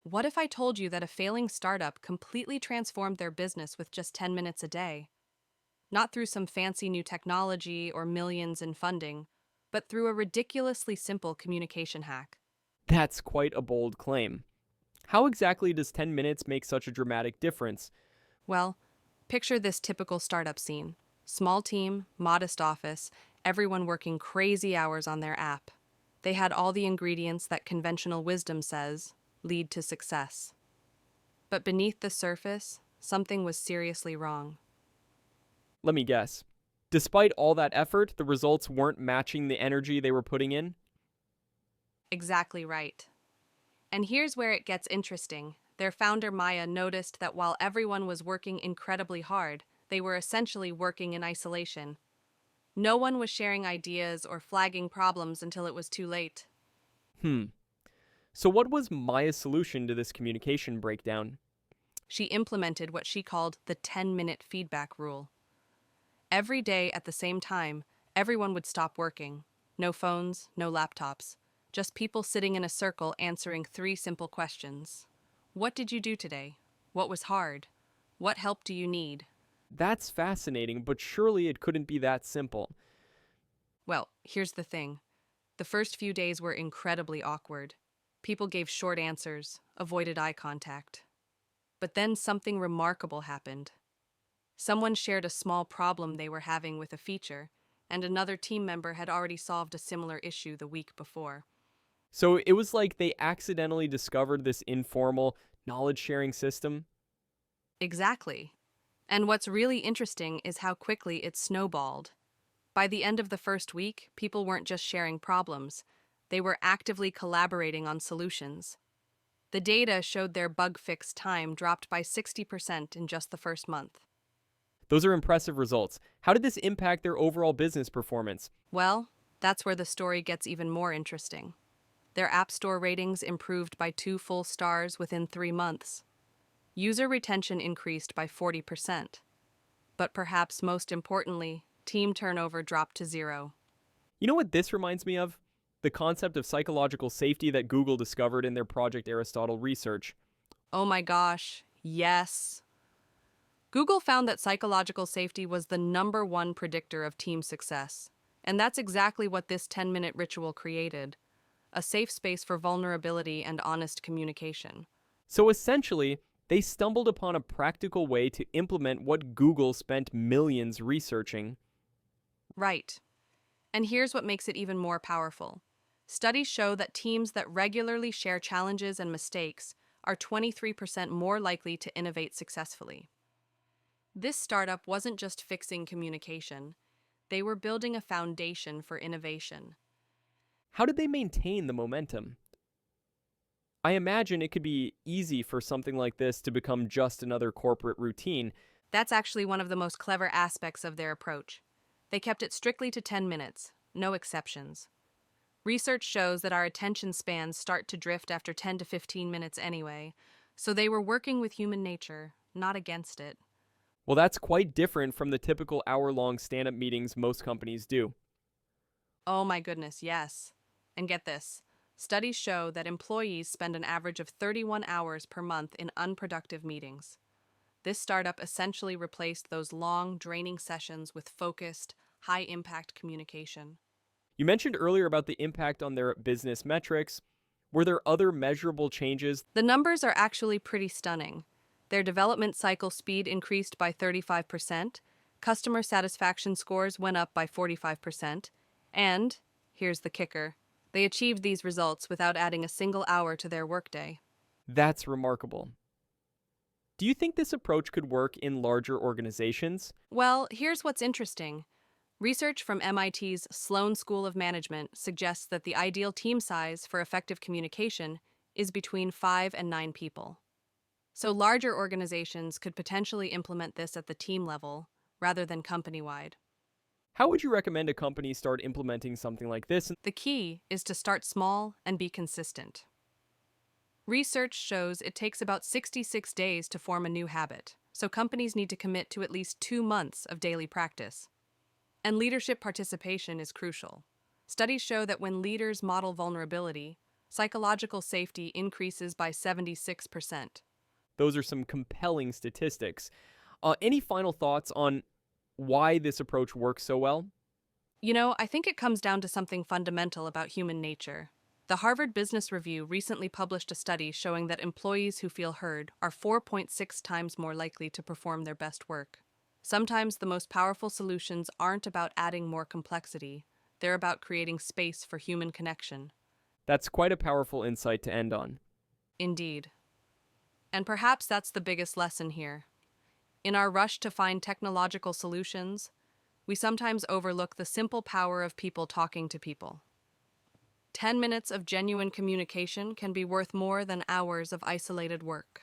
What if I told you that a failing startup completely transformed their business with just 10 minutes a day? Not through some fancy new technology or millions in funding, but through a ridiculously simple communication hack. That's quite a bold claim. How exactly does 10 minutes make such a dramatic difference? Well, picture this typical startup scene: small team, modest office, everyone working crazy hours on their app. They had all the ingredients that conventional wisdom says lead to success. But beneath the surface, something was seriously wrong. Let me guess. Despite all that effort, the results weren't matching the energy they were putting in? Exactly right. And here's where it gets interesting. Their founder, Maya, noticed that while everyone was working incredibly hard, they were essentially working in isolation. No one was sharing ideas or flagging problems until it was too late. Hmm. So, what was Maya's solution to this communication breakdown? She implemented what she called the 10-minute feedback rule. Every day at the same time, everyone would stop working. No phones, no laptops. Just people sitting in a circle answering three simple questions. What did you do today? What was hard? What help do you need? That's fascinating, but surely it couldn't be that simple. Well, here's the thing. The first few days were incredibly awkward. People gave short answers, avoided eye contact. But then something remarkable happened. Someone shared a small problem they were having with a feature, and another team member had already solved a similar issue the week before. So, it was like they accidentally discovered this informal knowledge sharing system. Exactly. And what's really interesting is how quickly it snowballed. By the end of the first week, people weren't just sharing problems, they were actively collaborating on solutions. The data showed their bug fix time dropped by 60% in just the first month. Those are impressive results. How did this impact their overall business performance? Well, that's where the story gets even more interesting. Their App Store ratings improved by 2 full stars within 3 months. User retention increased by 40%. But perhaps most importantly, team turnover dropped to zero. You know what this reminds me of? The concept of psychological safety that Google discovered in their Project Aristotle research. Oh my gosh, yes. Google found that psychological safety was the number 1 predictor of team success. And that's exactly what this 10-minute ritual created: a safe space for vulnerability and honest communication. So essentially, they stumbled upon a practical way to implement what Google spent millions researching. Right. And here's what makes it even more powerful. Studies show that teams that regularly share challenges and mistakes are 23% more likely to innovate successfully. This startup wasn't just fixing communication, they were building a foundation for innovation. How did they maintain the momentum? I imagine it could be easy for something like this to become just another corporate routine. That's actually one of the most clever aspects of their approach. They kept it strictly to 10 minutes, no exceptions. Research shows that our attention spans start to drift after 10 to 15 minutes anyway, so they were working with human nature, not against it. Well, that's quite different from the typical hour long stand up meetings most companies do. Oh my goodness, yes. And get this: studies show that employees spend an average of 31 hours per month in unproductive meetings. This startup essentially replaced those long, draining sessions with focused, high impact communication. You mentioned earlier about the impact on their business metrics. Were there other measurable changes? The numbers are actually pretty stunning. Their development cycle speed increased by 35%, customer satisfaction scores went up by 45%, and, here's the kicker, they achieved these results without adding a single hour to their workday. That's remarkable. Do you think this approach could work in larger organizations? Well, here's what's interesting. Research from MIT's Sloan School of Management suggests that the ideal team size for effective communication is between 5 and 9 people. So larger organizations could potentially implement this at the team level rather than company-wide. How would you recommend a company start implementing something like this? The key is to start small and be consistent. Research shows it takes about 66 days to form a new habit, so companies need to commit to at least 2 months of daily practice. And leadership participation is crucial. Studies show that when leaders model vulnerability, Psychological safety increases by 76%. Those are some compelling statistics. Any final thoughts on why this approach works so well? I think it comes down to something fundamental about human nature. The Harvard Business Review recently published a study showing that employees who feel heard are 4.6 times more likely to perform their best work. Sometimes the most powerful solutions aren't about adding more complexity, they're about creating space for human connection. That's quite a powerful insight to end on. Indeed. And perhaps that's the biggest lesson here. In our rush to find technological solutions, we sometimes overlook the simple power of people talking to people. 10 minutes of genuine communication can be worth more than hours of isolated work.